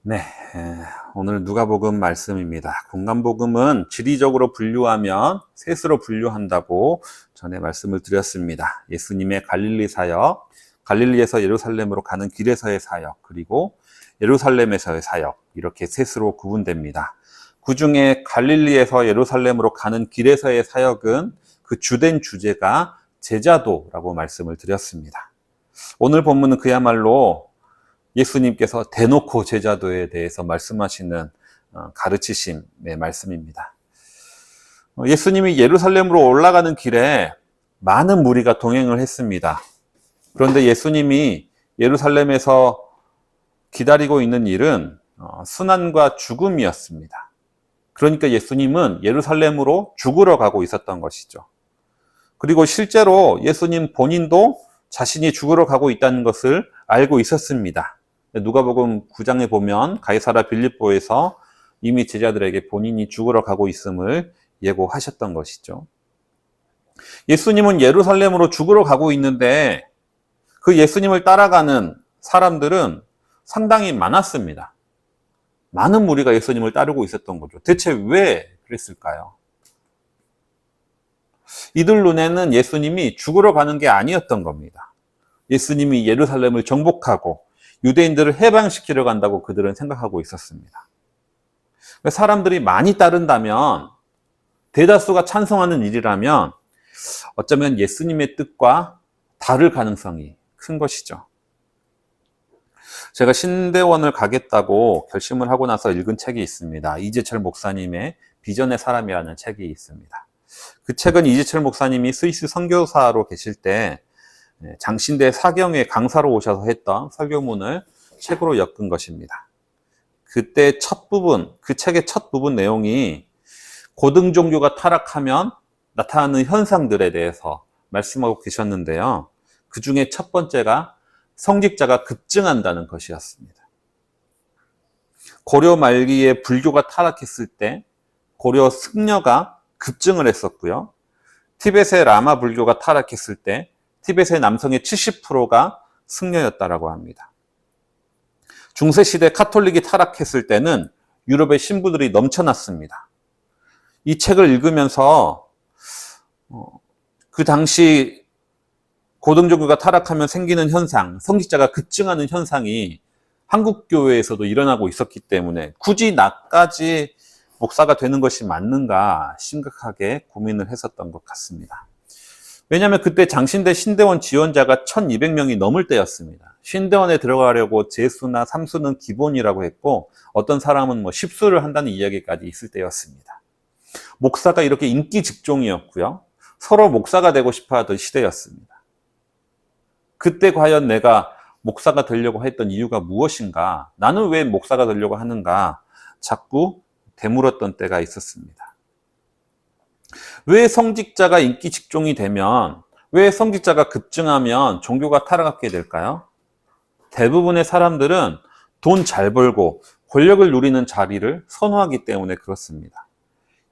네, 오늘 누가복음 말씀입니다. 공간복음은 지리적으로 분류하면 셋으로 분류한다고 전에 말씀을 드렸습니다. 예수님의 갈릴리 사역, 갈릴리에서 예루살렘으로 가는 길에서의 사역, 그리고 예루살렘에서의 사역, 이렇게 셋으로 구분됩니다. 그 중에 갈릴리에서 예루살렘으로 가는 길에서의 사역은 그 주된 주제가 제자도라고 말씀을 드렸습니다. 오늘 본문은 그야말로 예수님께서 대놓고 제자도에 대해서 말씀하시는 가르치심의 말씀입니다. 예수님이 예루살렘으로 올라가는 길에 많은 무리가 동행을 했습니다. 그런데 예수님이 예루살렘에서 기다리고 있는 일은 순환과 죽음이었습니다. 그러니까 예수님은 예루살렘으로 죽으러 가고 있었던 것이죠. 그리고 실제로 예수님 본인도 자신이 죽으러 가고 있다는 것을 알고 있었습니다. 누가복음 9장에 보면 가이사랴 빌립보에서 이미 제자들에게 본인이 죽으러 가고 있음을 예고하셨던 것이죠. 예수님은 예루살렘으로 죽으러 가고 있는데 그 예수님을 따라가는 사람들은 상당히 많았습니다. 많은 무리가 예수님을 따르고 있었던 거죠. 대체 왜 그랬을까요? 이들 눈에는 예수님이 죽으러 가는 게 아니었던 겁니다. 예수님이 예루살렘을 정복하고 유대인들을 해방시키려 간다고 그들은 생각하고 있었습니다. 사람들이 많이 따른다면, 대다수가 찬성하는 일이라면 어쩌면 예수님의 뜻과 다를 가능성이 큰 것이죠. 제가 신대원을 가겠다고 결심을 하고 나서 읽은 책이 있습니다. 이재철 목사님의 비전의 사람이라는 책이 있습니다. 그 책은 이재철 목사님이 스위스 선교사로 계실 때 장신대 사경회 강사로 오셔서 했던 설교문을 책으로 엮은 것입니다. 그때 그 책의 첫 부분 내용이 고등 종교가 타락하면 나타나는 현상들에 대해서 말씀하고 계셨는데요. 그 중에 첫 번째가 성직자가 급증한다는 것이었습니다. 고려 말기에 불교가 타락했을 때 고려 승려가 급증을 했었고요. 티벳의 라마 불교가 타락했을 때 티벳의 남성의 70%가 승려였다라고 합니다. 중세시대 카톨릭이 타락했을 때는 유럽의 신부들이 넘쳐났습니다. 이 책을 읽으면서 그 당시 고등종교가 타락하면 생기는 현상, 성직자가 급증하는 현상이 한국 교회에서도 일어나고 있었기 때문에 굳이 나까지 목사가 되는 것이 맞는가 심각하게 고민을 했었던 것 같습니다. 왜냐하면 그때 장신대 신대원 지원자가 1200명이 넘을 때였습니다. 신대원에 들어가려고 재수나 삼수는 기본이라고 했고 어떤 사람은 10수를 한다는 이야기까지 있을 때였습니다. 목사가 이렇게 인기 직종이었고요. 서로 목사가 되고 싶어 하던 시대였습니다. 그때 과연 내가 목사가 되려고 했던 이유가 무엇인가? 나는 왜 목사가 되려고 하는가? 자꾸 되물었던 때가 있었습니다. 왜 성직자가 인기 직종이 되면, 왜 성직자가 급증하면 종교가 타락하게 될까요? 대부분의 사람들은 돈 잘 벌고 권력을 누리는 자리를 선호하기 때문에 그렇습니다.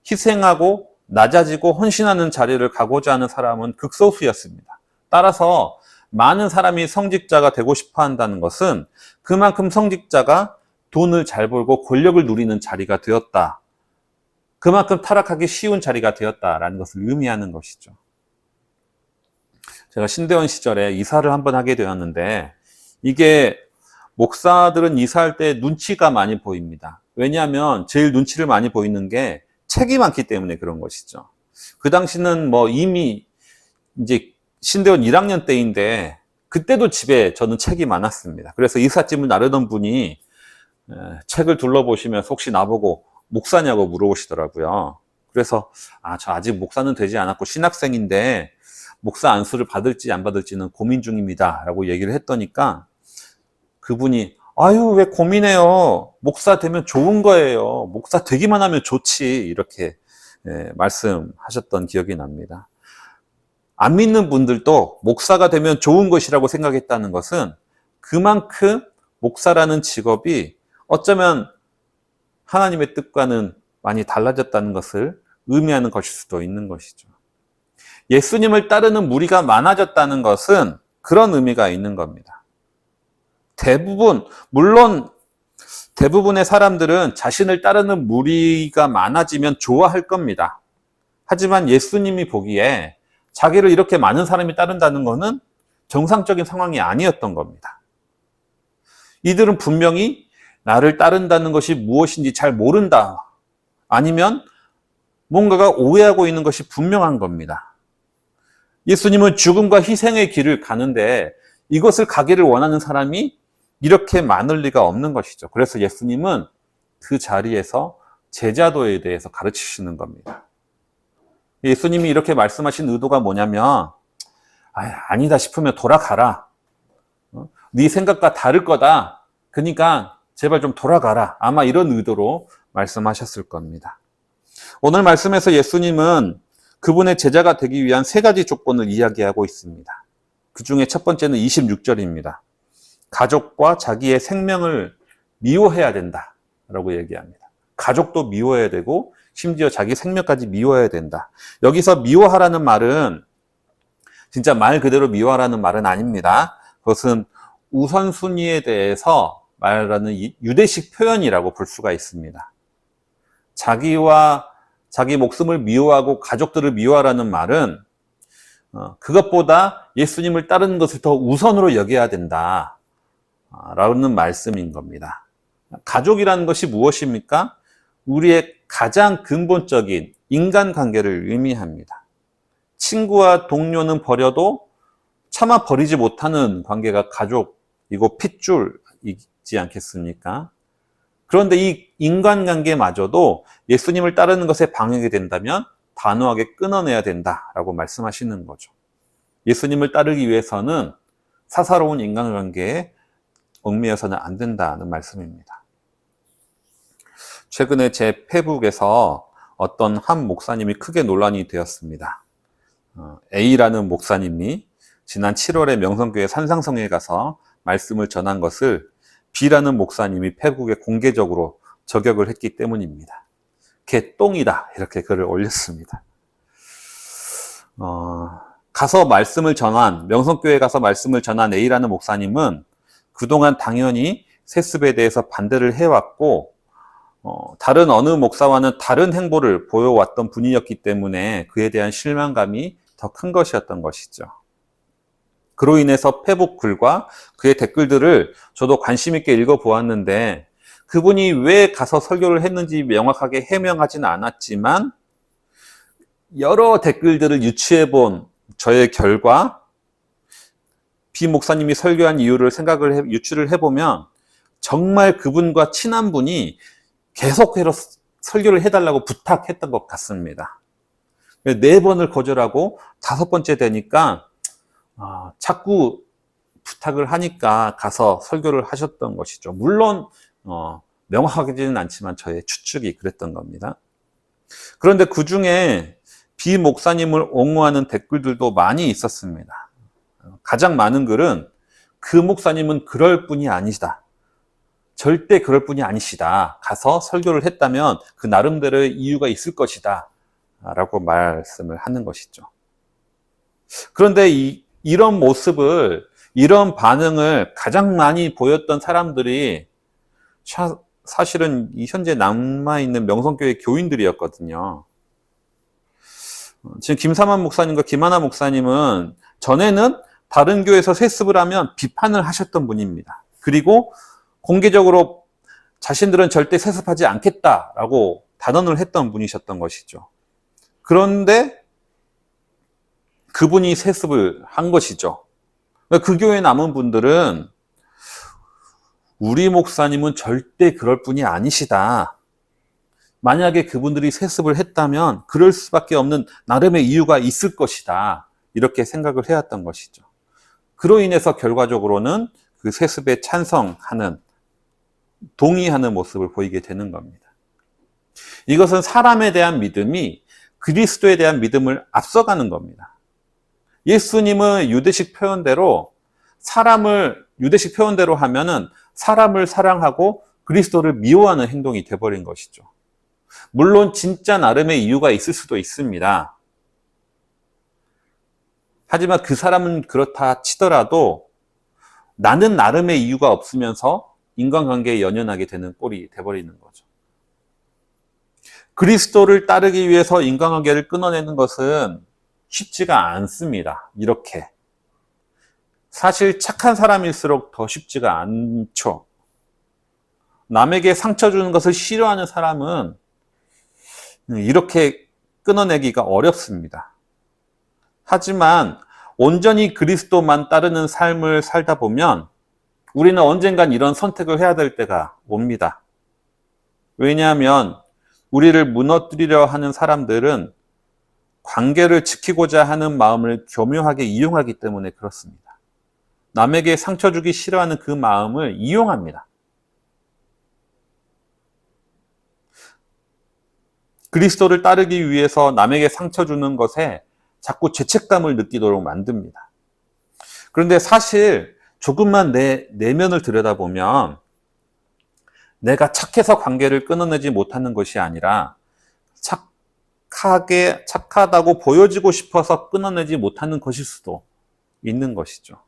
희생하고 낮아지고 헌신하는 자리를 가고자 하는 사람은 극소수였습니다. 따라서 많은 사람이 성직자가 되고 싶어 한다는 것은 그만큼 성직자가 돈을 잘 벌고 권력을 누리는 자리가 되었다. 그만큼 타락하기 쉬운 자리가 되었다라는 것을 의미하는 것이죠. 제가 신대원 시절에 이사를 한번 하게 되었는데 이게 목사들은 이사할 때 눈치가 많이 보입니다. 왜냐하면 제일 눈치를 많이 보이는 게 책이 많기 때문에 그런 것이죠. 그 당시는 이미 이제 신대원 1학년 때인데 그때도 집에 저는 책이 많았습니다. 그래서 이삿짐을 나르던 분이 책을 둘러보시면서 혹시 나보고 목사냐고 물어보시더라고요. 그래서 저 아직 목사는 되지 않았고 신학생인데 목사 안수를 받을지 안 받을지는 고민 중입니다 라고 얘기를 했더니까 그분이 왜 고민해요. 목사 되면 좋은 거예요. 목사 되기만 하면 좋지. 이렇게 말씀하셨던 기억이 납니다. 안 믿는 분들도 목사가 되면 좋은 것이라고 생각했다는 것은 그만큼 목사라는 직업이 어쩌면 하나님의 뜻과는 많이 달라졌다는 것을 의미하는 것일 수도 있는 것이죠. 예수님을 따르는 무리가 많아졌다는 것은 그런 의미가 있는 겁니다. 대부분, 물론 대부분의 사람들은 자신을 따르는 무리가 많아지면 좋아할 겁니다. 하지만 예수님이 보기에 자기를 이렇게 많은 사람이 따른다는 것은 정상적인 상황이 아니었던 겁니다. 이들은 분명히 나를 따른다는 것이 무엇인지 잘 모른다. 아니면 뭔가가 오해하고 있는 것이 분명한 겁니다. 예수님은 죽음과 희생의 길을 가는데 이것을 가기를 원하는 사람이 이렇게 많을 리가 없는 것이죠. 그래서 예수님은 그 자리에서 제자도에 대해서 가르치시는 겁니다. 예수님이 이렇게 말씀하신 의도가 뭐냐면, 아니다 싶으면 돌아가라. 네 생각과 다를 거다. 그러니까 제발 좀 돌아가라. 아마 이런 의도로 말씀하셨을 겁니다. 오늘 말씀에서 예수님은 그분의 제자가 되기 위한 세 가지 조건을 이야기하고 있습니다. 그 중에 첫 번째는 26절입니다. 가족과 자기의 생명을 미워해야 된다라고 얘기합니다. 가족도 미워해야 되고 심지어 자기 생명까지 미워해야 된다. 여기서 미워하라는 말은 진짜 말 그대로 미워하라는 말은 아닙니다. 그것은 우선순위에 대해서 말하는 유대식 표현이라고 볼 수가 있습니다. 자기 목숨을 미워하고 가족들을 미워하라는 말은 그것보다 예수님을 따르는 것을 더 우선으로 여겨야 된다 라는 말씀인 겁니다. 가족이라는 것이 무엇입니까? 우리의 가장 근본적인 인간관계를 의미합니다. 친구와 동료는 버려도 차마 버리지 못하는 관계가 가족이고 핏줄이지 않겠습니까? 그런데 이 인간관계마저도 예수님을 따르는 것에 방해가 된다면 단호하게 끊어내야 된다라고 말씀하시는 거죠. 예수님을 따르기 위해서는 사사로운 인간관계에 얽매여서는 안 된다는 말씀입니다. 최근에 제 페북에서 어떤 한 목사님이 크게 논란이 되었습니다. A라는 목사님이 지난 7월에 명성교회 산상성에 가서 말씀을 전한 것을 B라는 목사님이 페북에 공개적으로 저격을 했기 때문입니다. 개똥이다 이렇게 글을 올렸습니다. 명성교회에 가서 말씀을 전한 A라는 목사님은 그동안 당연히 세습에 대해서 반대를 해왔고 다른 어느 목사와는 다른 행보를 보여왔던 분이었기 때문에 그에 대한 실망감이 더 큰 것이었던 것이죠. 그로 인해서 페북 글과 그의 댓글들을 저도 관심 있게 읽어보았는데 그분이 왜 가서 설교를 했는지 명확하게 해명하지는 않았지만 여러 댓글들을 유추해본 저의 결과 B 목사님이 설교한 이유를 유추를 해보면 정말 그분과 친한 분이 계속해서 설교를 해달라고 부탁했던 것 같습니다. 4번을 거절하고 5번째 되니까 자꾸 부탁을 하니까 가서 설교를 하셨던 것이죠. 물론 명확하지는 않지만 저의 추측이 그랬던 겁니다. 그런데 그 중에 B 목사님을 옹호하는 댓글들도 많이 있었습니다. 가장 많은 글은 그 목사님은 그럴 분이 아니시다. 절대 그럴 분이 아니시다. 가서 설교를 했다면 그 나름대로의 이유가 있을 것이다. 라고 말씀을 하는 것이죠. 그런데 이런 모습을, 이런 반응을 가장 많이 보였던 사람들이 사실은 현재 남아있는 명성교회 교인들이었거든요. 지금 김삼환 목사님과 김하나 목사님은 전에는 다른 교회에서 세습을 하면 비판을 하셨던 분입니다. 그리고 공개적으로 자신들은 절대 세습하지 않겠다라고 단언을 했던 분이셨던 것이죠. 그런데 그분이 세습을 한 것이죠. 그 교회에 남은 분들은 우리 목사님은 절대 그럴 분이 아니시다. 만약에 그분들이 세습을 했다면 그럴 수밖에 없는 나름의 이유가 있을 것이다. 이렇게 생각을 해왔던 것이죠. 그로 인해서 결과적으로는 그 세습에 찬성하는, 동의하는 모습을 보이게 되는 겁니다. 이것은 사람에 대한 믿음이 그리스도에 대한 믿음을 앞서가는 겁니다. 예수님은 유대식 표현대로 하면은 사람을 사랑하고 그리스도를 미워하는 행동이 돼버린 것이죠. 물론 진짜 나름의 이유가 있을 수도 있습니다. 하지만 그 사람은 그렇다 치더라도 나는 나름의 이유가 없으면서 인간관계에 연연하게 되는 꼴이 돼버리는 거죠. 그리스도를 따르기 위해서 인간관계를 끊어내는 것은 쉽지가 않습니다. 이렇게. 사실 착한 사람일수록 더 쉽지가 않죠. 남에게 상처 주는 것을 싫어하는 사람은 이렇게 끊어내기가 어렵습니다. 하지만 온전히 그리스도만 따르는 삶을 살다 보면 우리는 언젠간 이런 선택을 해야 될 때가 옵니다. 왜냐하면 우리를 무너뜨리려 하는 사람들은 관계를 지키고자 하는 마음을 교묘하게 이용하기 때문에 그렇습니다. 남에게 상처 주기 싫어하는 그 마음을 이용합니다. 그리스도를 따르기 위해서 남에게 상처 주는 것에 자꾸 죄책감을 느끼도록 만듭니다. 그런데 사실 조금만 내 내면을 들여다보면 내가 착해서 관계를 끊어내지 못하는 것이 아니라 착하다고 보여지고 싶어서 끊어내지 못하는 것일 수도 있는 것이죠.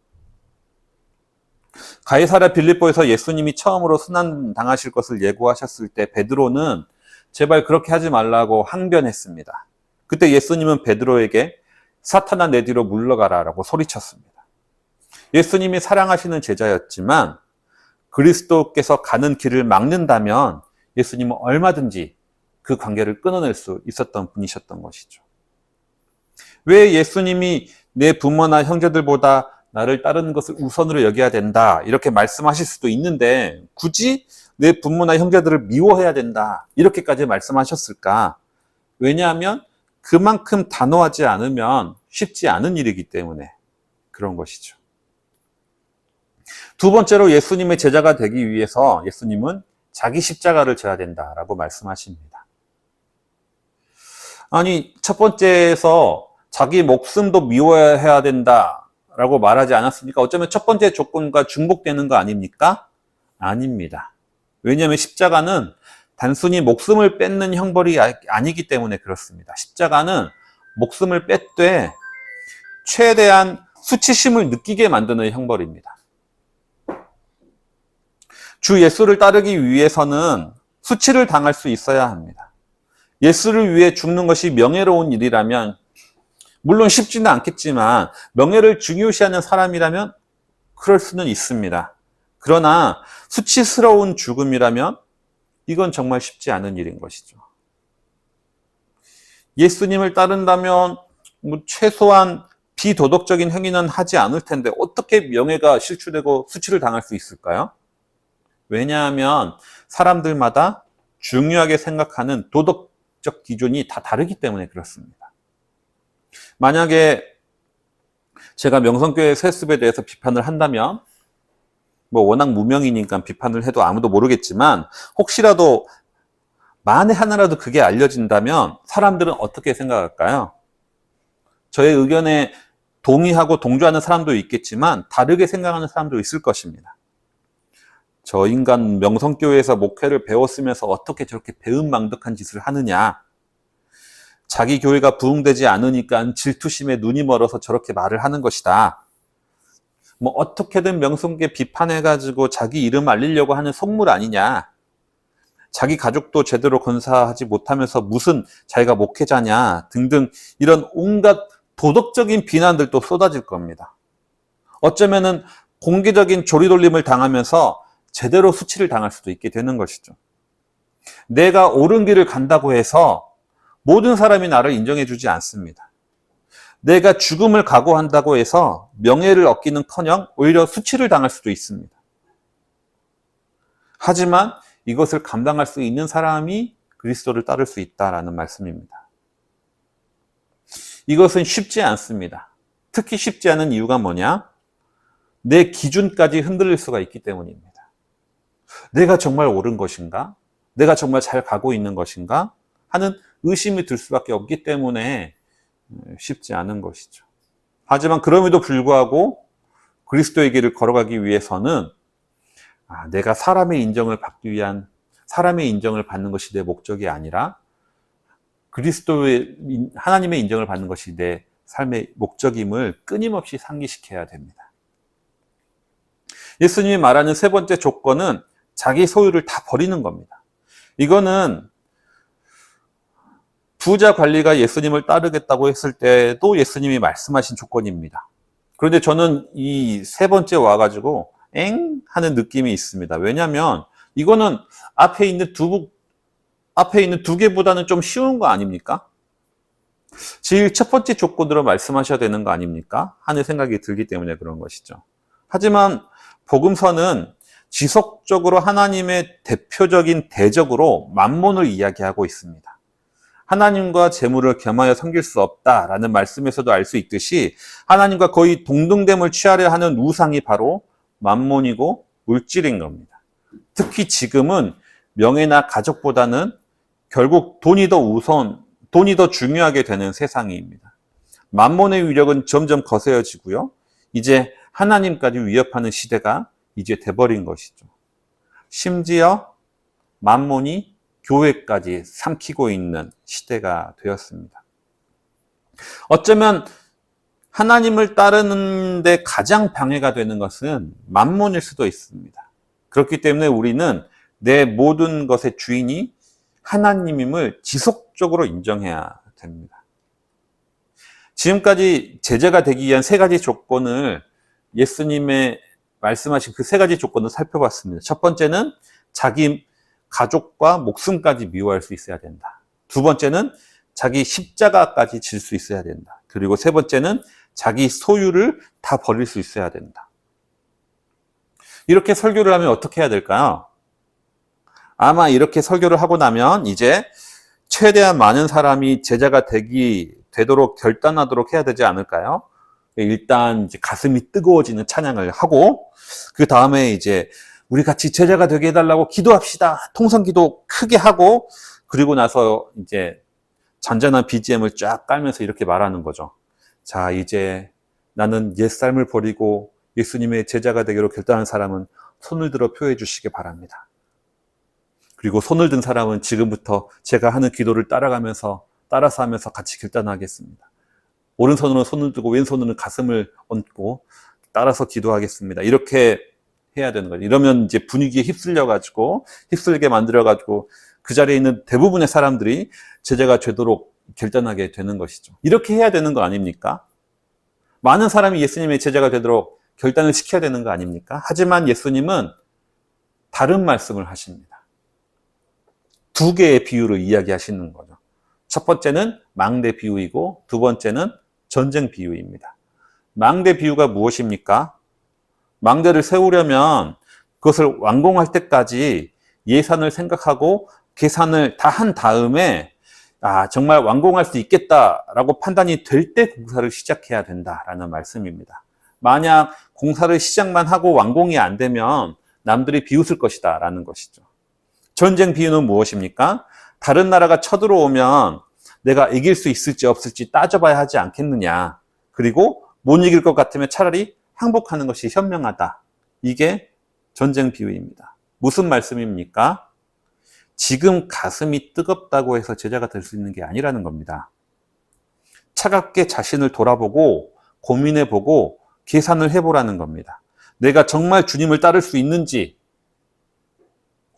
가이사랴 빌립보에서 예수님이 처음으로 순환당하실 것을 예고하셨을 때 베드로는 제발 그렇게 하지 말라고 항변했습니다. 그때 예수님은 베드로에게 사탄아 내 뒤로 물러가라 라고 소리쳤습니다. 예수님이 사랑하시는 제자였지만 그리스도께서 가는 길을 막는다면 예수님은 얼마든지 그 관계를 끊어낼 수 있었던 분이셨던 것이죠. 왜 예수님이 내 부모나 형제들보다 나를 따르는 것을 우선으로 여겨야 된다 이렇게 말씀하실 수도 있는데 굳이 내 부모나 형제들을 미워해야 된다 이렇게까지 말씀하셨을까? 왜냐하면 그만큼 단호하지 않으면 쉽지 않은 일이기 때문에 그런 것이죠. 두 번째로 예수님의 제자가 되기 위해서 예수님은 자기 십자가를 져야 된다라고 말씀하십니다. 아니, 첫 번째에서 자기 목숨도 미워해야 된다라고 말하지 않았습니까? 어쩌면 첫 번째 조건과 중복되는 거 아닙니까? 아닙니다. 왜냐하면 십자가는 단순히 목숨을 뺏는 형벌이 아니기 때문에 그렇습니다. 십자가는 목숨을 뺏되 최대한 수치심을 느끼게 만드는 형벌입니다. 주 예수를 따르기 위해서는 수치를 당할 수 있어야 합니다. 예수를 위해 죽는 것이 명예로운 일이라면 물론 쉽지는 않겠지만 명예를 중요시하는 사람이라면 그럴 수는 있습니다. 그러나 수치스러운 죽음이라면 이건 정말 쉽지 않은 일인 것이죠. 예수님을 따른다면 최소한 비도덕적인 행위는 하지 않을 텐데 어떻게 명예가 실추되고 수치를 당할 수 있을까요? 왜냐하면 사람들마다 중요하게 생각하는 도덕적 기준이 다 다르기 때문에 그렇습니다. 만약에 제가 명성교회 세습에 대해서 비판을 한다면 워낙 무명이니까 비판을 해도 아무도 모르겠지만 혹시라도 만에 하나라도 그게 알려진다면 사람들은 어떻게 생각할까요? 저의 의견에 동의하고 동조하는 사람도 있겠지만 다르게 생각하는 사람도 있을 것입니다. 저 인간 명성교회에서 목회를 배웠으면서 어떻게 저렇게 배은망덕한 짓을 하느냐. 자기 교회가 부흥되지 않으니까 질투심에 눈이 멀어서 저렇게 말을 하는 것이다. 어떻게든 명성교회 비판해가지고 자기 이름 알리려고 하는 속물 아니냐. 자기 가족도 제대로 건사하지 못하면서 무슨 자기가 목회자냐 등등 이런 온갖 도덕적인 비난들도 쏟아질 겁니다. 어쩌면은 공개적인 조리돌림을 당하면서 제대로 수치를 당할 수도 있게 되는 것이죠. 내가 옳은 길을 간다고 해서 모든 사람이 나를 인정해 주지 않습니다. 내가 죽음을 각오한다고 해서 명예를 얻기는커녕 오히려 수치를 당할 수도 있습니다. 하지만 이것을 감당할 수 있는 사람이 그리스도를 따를 수 있다라는 말씀입니다. 이것은 쉽지 않습니다. 특히 쉽지 않은 이유가 뭐냐? 내 기준까지 흔들릴 수가 있기 때문입니다. 내가 정말 옳은 것인가? 내가 정말 잘 가고 있는 것인가? 하는 의심이 들 수밖에 없기 때문에 쉽지 않은 것이죠. 하지만 그럼에도 불구하고 그리스도의 길을 걸어가기 위해서는 내가 사람의 인정을 받기 위한 사람의 인정을 받는 것이 내 목적이 아니라 그리스도의 하나님의 인정을 받는 것이 내 삶의 목적임을 끊임없이 상기시켜야 됩니다. 예수님이 말하는 세 번째 조건은 자기 소유를 다 버리는 겁니다. 이거는 부자 관리가 예수님을 따르겠다고 했을 때도 예수님이 말씀하신 조건입니다. 그런데 저는 이 세 번째 와가지고 엥? 하는 느낌이 있습니다. 왜냐하면 이거는 앞에 있는 두 개보다는 좀 쉬운 거 아닙니까? 제일 첫 번째 조건으로 말씀하셔야 되는 거 아닙니까? 하는 생각이 들기 때문에 그런 것이죠. 하지만 복음서는 지속적으로 하나님의 대표적인 대적으로 만몬을 이야기하고 있습니다. 하나님과 재물을 겸하여 섬길 수 없다라는 말씀에서도 알 수 있듯이 하나님과 거의 동등됨을 취하려 하는 우상이 바로 만몬이고 물질인 겁니다. 특히 지금은 명예나 가족보다는 결국 돈이 더 중요하게 되는 세상입니다. 만몬의 위력은 점점 거세어지고요. 이제 하나님까지 위협하는 시대가 이제 돼버린 것이죠. 심지어 만몬이 교회까지 삼키고 있는 시대가 되었습니다. 어쩌면 하나님을 따르는데 가장 방해가 되는 것은 만몬일 수도 있습니다. 그렇기 때문에 우리는 내 모든 것의 주인이 하나님임을 지속적으로 인정해야 됩니다. 지금까지 제자가 되기 위한 세 가지 조건을 예수님의 말씀하신 그 세 가지 조건을 살펴봤습니다. 첫 번째는 자기 가족과 목숨까지 미워할 수 있어야 된다. 두 번째는 자기 십자가까지 질 수 있어야 된다. 그리고 세 번째는 자기 소유를 다 버릴 수 있어야 된다. 이렇게 설교를 하면 어떻게 해야 될까요? 아마 이렇게 설교를 하고 나면 이제 최대한 많은 사람이 제자가 되도록 결단하도록 해야 되지 않을까요? 일단 이제 가슴이 뜨거워지는 찬양을 하고 그 다음에 이제 우리 같이 제자가 되게 해달라고 기도합시다. 통성기도 크게 하고 그리고 나서 이제 잔잔한 BGM을 쫙 깔면서 이렇게 말하는 거죠. 자, 이제 나는 옛삶을 버리고 예수님의 제자가 되기로 결단한 사람은 손을 들어 표해 주시기 바랍니다. 그리고 손을 든 사람은 지금부터 제가 하는 기도를 따라서 하면서 같이 결단하겠습니다. 오른손으로 손을 들고 왼손으로는 가슴을 얹고 따라서 기도하겠습니다. 이렇게 해야 되는 거죠. 이러면 이제 분위기에 휩쓸게 만들어가지고 그 자리에 있는 대부분의 사람들이 제자가 되도록 결단하게 되는 것이죠. 이렇게 해야 되는 거 아닙니까? 많은 사람이 예수님의 제자가 되도록 결단을 시켜야 되는 거 아닙니까? 하지만 예수님은 다른 말씀을 하십니다. 두 개의 비유를 이야기하시는 거죠. 첫 번째는 망대 비유이고 두 번째는 전쟁 비유입니다. 망대 비유가 무엇입니까? 망대를 세우려면 그것을 완공할 때까지 예산을 생각하고 계산을 다 한 다음에 정말 완공할 수 있겠다라고 판단이 될 때 공사를 시작해야 된다라는 말씀입니다. 만약 공사를 시작만 하고 완공이 안 되면 남들이 비웃을 것이다 라는 것이죠. 전쟁 비유는 무엇입니까? 다른 나라가 쳐들어오면 내가 이길 수 있을지 없을지 따져봐야 하지 않겠느냐. 그리고 못 이길 것 같으면 차라리 항복하는 것이 현명하다. 이게 전쟁 비유입니다. 무슨 말씀입니까? 지금 가슴이 뜨겁다고 해서 제자가 될 수 있는 게 아니라는 겁니다. 차갑게 자신을 돌아보고 고민해보고 계산을 해보라는 겁니다. 내가 정말 주님을 따를 수 있는지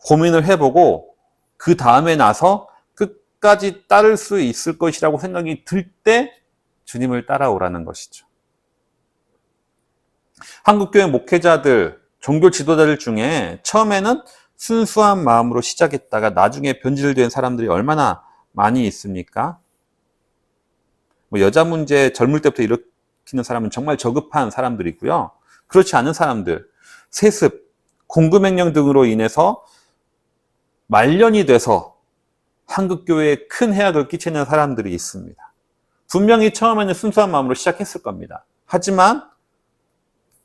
고민을 해보고 그 다음에 나서 끝까지 따를 수 있을 것이라고 생각이 들 때 주님을 따라오라는 것이죠. 한국교회 목회자들, 종교 지도자들 중에 처음에는 순수한 마음으로 시작했다가 나중에 변질된 사람들이 얼마나 많이 있습니까? 여자 문제 젊을 때부터 일으키는 사람은 정말 저급한 사람들이고요. 그렇지 않은 사람들, 세습, 공급횡령 등으로 인해서 말년이 돼서 한국교회에 큰 해악을 끼치는 사람들이 있습니다. 분명히 처음에는 순수한 마음으로 시작했을 겁니다. 하지만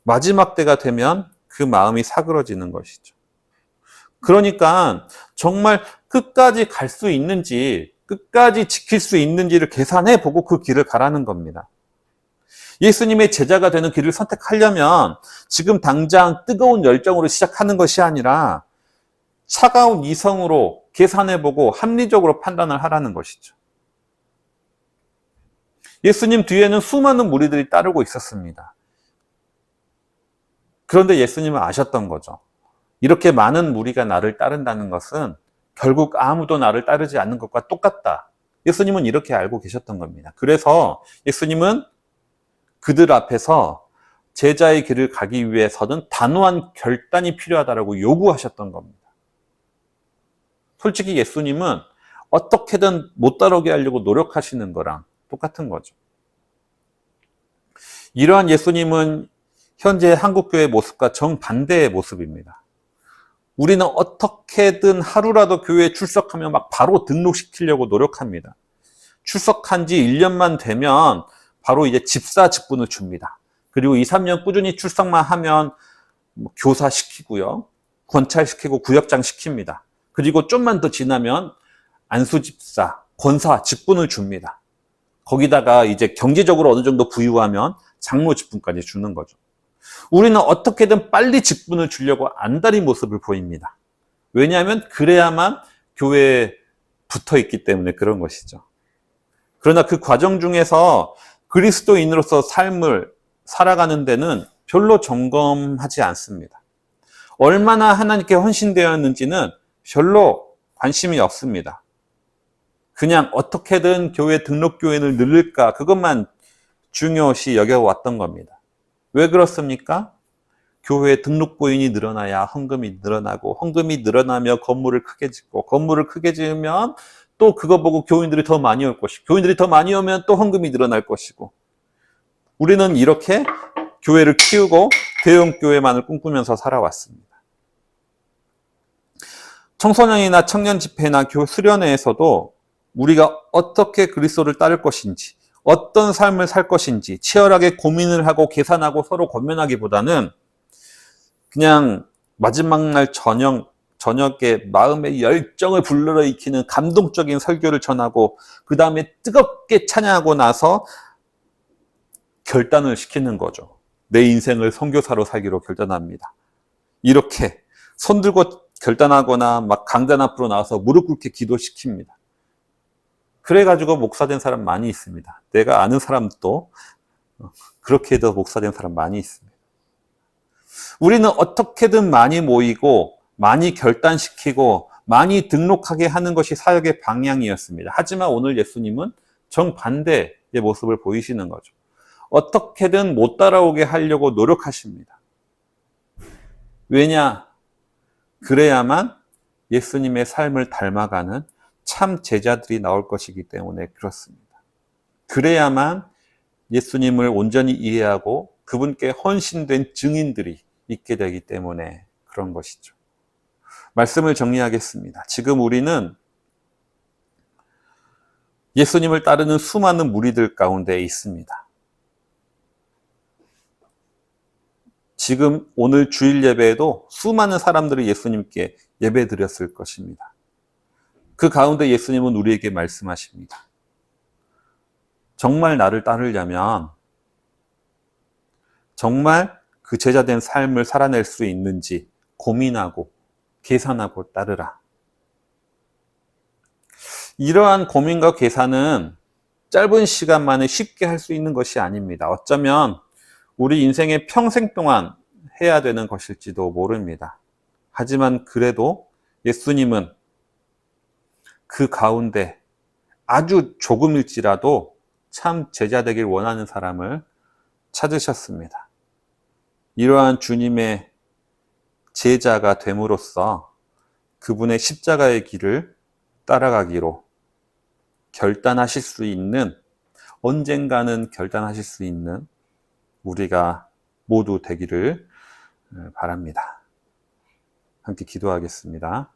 마지막 때가 되면 그 마음이 사그러지는 것이죠. 그러니까 정말 끝까지 갈 수 있는지, 끝까지 지킬 수 있는지를 계산해 보고 그 길을 가라는 겁니다. 예수님의 제자가 되는 길을 선택하려면 지금 당장 뜨거운 열정으로 시작하는 것이 아니라 차가운 이성으로 계산해 보고 합리적으로 판단을 하라는 것이죠. 예수님 뒤에는 수많은 무리들이 따르고 있었습니다. 그런데 예수님은 아셨던 거죠. 이렇게 많은 무리가 나를 따른다는 것은 결국 아무도 나를 따르지 않는 것과 똑같다. 예수님은 이렇게 알고 계셨던 겁니다. 그래서 예수님은 그들 앞에서 제자의 길을 가기 위해서는 단호한 결단이 필요하다고 요구하셨던 겁니다. 솔직히 예수님은 어떻게든 못 따르게 하려고 노력하시는 거랑 똑같은 거죠. 이러한 예수님은 현재 한국교회의 모습과 정반대의 모습입니다. 우리는 어떻게든 하루라도 교회에 출석하면 막 바로 등록시키려고 노력합니다. 출석한 지 1년만 되면 바로 이제 집사 직분을 줍니다. 그리고 2, 3년 꾸준히 출석만 하면 교사 시키고요. 권찰시키고 구역장 시킵니다. 그리고 좀만 더 지나면 안수집사, 권사 직분을 줍니다. 거기다가 이제 경제적으로 어느 정도 부유하면 장로 직분까지 주는 거죠. 우리는 어떻게든 빨리 직분을 주려고 안달인 모습을 보입니다. 왜냐하면 그래야만 교회에 붙어 있기 때문에 그런 것이죠. 그러나 그 과정 중에서 그리스도인으로서 삶을 살아가는 데는 별로 점검하지 않습니다. 얼마나 하나님께 헌신되었는지는 별로 관심이 없습니다. 그냥 어떻게든 교회 등록교인을 늘릴까 그것만 중요시 여겨왔던 겁니다. 왜 그렇습니까? 교회 등록교인이 늘어나야 헌금이 늘어나고 헌금이 늘어나며 건물을 크게 짓고 건물을 크게 지으면 또 그거 보고 교인들이 더 많이 올 것이고 교인들이 더 많이 오면 또 헌금이 늘어날 것이고 우리는 이렇게 교회를 키우고 대형교회만을 꿈꾸면서 살아왔습니다. 청소년이나 청년 집회나 교회 수련회에서도 우리가 어떻게 그리스도를 따를 것인지 어떤 삶을 살 것인지 치열하게 고민을 하고 계산하고 서로 권면하기보다는 그냥 마지막 날 저녁에 마음의 열정을 불러일으키는 감동적인 설교를 전하고 그 다음에 뜨겁게 찬양하고 나서 결단을 시키는 거죠. 내 인생을 선교사로 살기로 결단합니다. 이렇게 손들고 결단하거나 막 강단 앞으로 나와서 무릎 꿇게 기도시킵니다. 그래가지고 목사된 사람 많이 있습니다. 내가 아는 사람도 그렇게 해도 목사된 사람 많이 있습니다. 우리는 어떻게든 많이 모이고 많이 결단시키고 많이 등록하게 하는 것이 사역의 방향이었습니다. 하지만 오늘 예수님은 정반대의 모습을 보이시는 거죠. 어떻게든 못 따라오게 하려고 노력하십니다. 왜냐? 그래야만 예수님의 삶을 닮아가는 참 제자들이 나올 것이기 때문에 그렇습니다. 그래야만 예수님을 온전히 이해하고 그분께 헌신된 증인들이 있게 되기 때문에 그런 것이죠. 말씀을 정리하겠습니다. 지금 우리는 예수님을 따르는 수많은 무리들 가운데 있습니다. 지금 오늘 주일 예배에도 수많은 사람들이 예수님께 예배 드렸을 것입니다. 그 가운데 예수님은 우리에게 말씀하십니다. 정말 나를 따르려면 정말 그 제자된 삶을 살아낼 수 있는지 고민하고 계산하고 따르라. 이러한 고민과 계산은 짧은 시간 만에 쉽게 할 수 있는 것이 아닙니다. 어쩌면 우리 인생의 평생 동안 해야 되는 것일지도 모릅니다. 하지만 그래도 예수님은 그 가운데 아주 조금일지라도 참 제자 되길 원하는 사람을 찾으셨습니다. 이러한 주님의 제자가 됨으로써 그분의 십자가의 길을 따라가기로 결단하실 수 있는, 언젠가는 결단하실 수 있는 우리가 모두 되기를 바랍니다. 함께 기도하겠습니다.